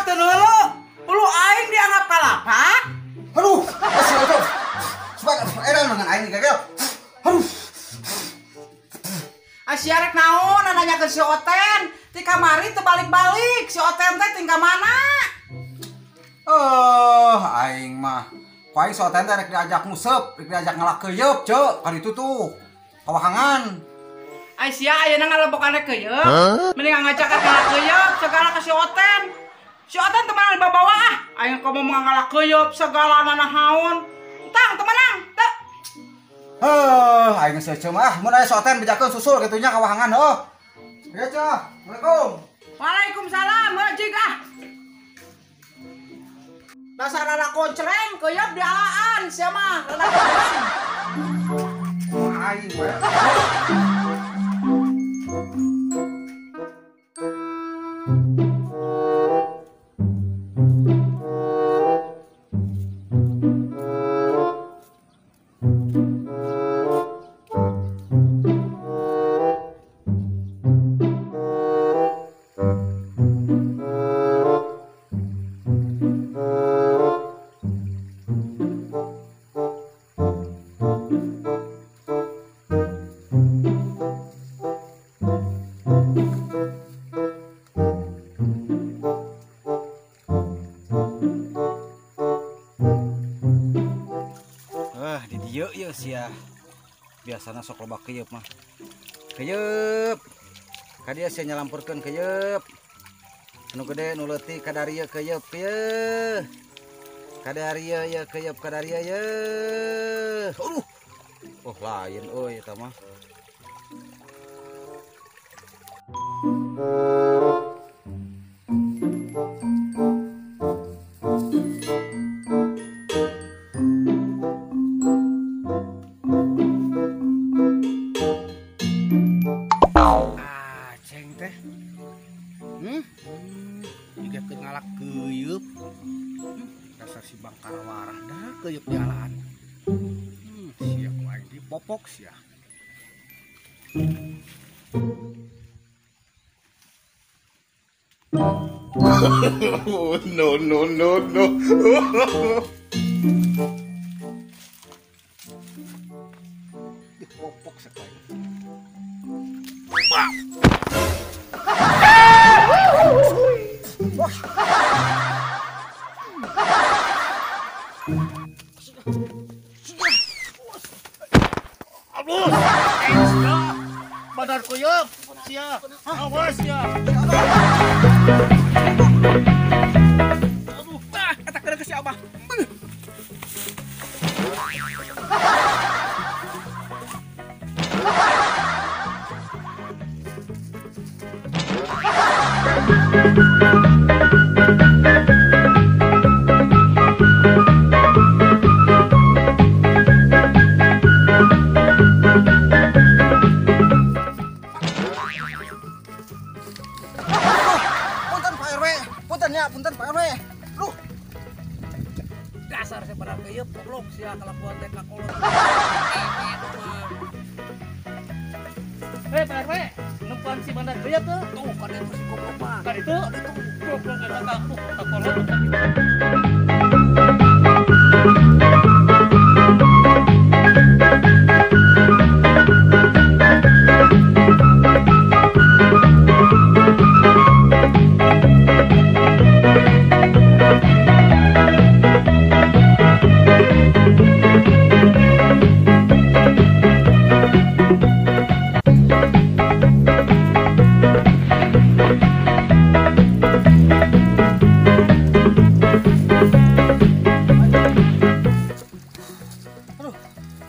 teu neulu. Ulu aing dianggap kalapak. Aduh, kasih itu. Supaya edan dengan aing gagal. Aduh. Asia rek naon nanyakeun si Oten. Ti kamari teu balik-balik. Si Oten teh tinggal mana? Aing mah. Ku aing soten teh rek diajak nguseup, rek diajak ngalakeuyeub, ceuk. Kali itu tuh. Kawahangan. Asia ayeuna ngalebokan rek keuyeub. Mending ngajak ka ngalakeuyeub segala ka si Oten. Si Oten teu meunang dibawa ah. Aing komo ngalakeuyeub segala nanahaun. Tang teu meunang, teu. Aing geus mah. Mun aya soten bejakeun susul kitunya kawahangan heuh. Ya, Cah. Assalamualaikum. Waalaikumsalam, Hajik ah. Dasar anak koncreng, keuyeub dialaan sia mah, rada koncreng. Aing we. Di dieu ieu sia. Biasana sok loba keuyeub mah. Keuyeub. Ka dieu sia nyalampurkeun keuyeub. Nu gede nu leutik ka dari ieu keuyeub ieu. Ka dari ieu keuyeub ka dari ieu. Oh lain euy eta mah. Ceng teh. Juga keur ngalak keuyeub. Dasar si Bangkar warah dah keuyeub dialaan. Sia ku aing dipopok sia. No. Dipopok sekali. Badar kuyup, sia, awas ya. Aduh, kata kena ke si Abah. Punten Pak RW. Duh. Dasar saya pada kuyup, goblok sia kelakuan teh kakolot. Pak RW, numpan si bandar kuyup tuh. Tuh, kan itu si goblok mah. Kan itu goblok eta kakolot.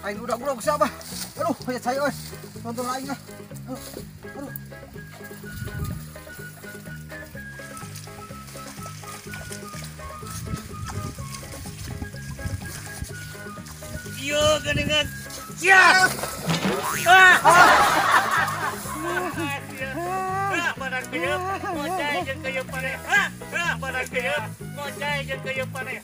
Aing udah gulung siapa? Aduh, hayat saya euy. Nonton aing ah. Aduh. Iya, geningan. Sia. Badan kuyup, ngocai jeung kuyup maneh. Badan kuyup, ngocai jeung kuyup maneh.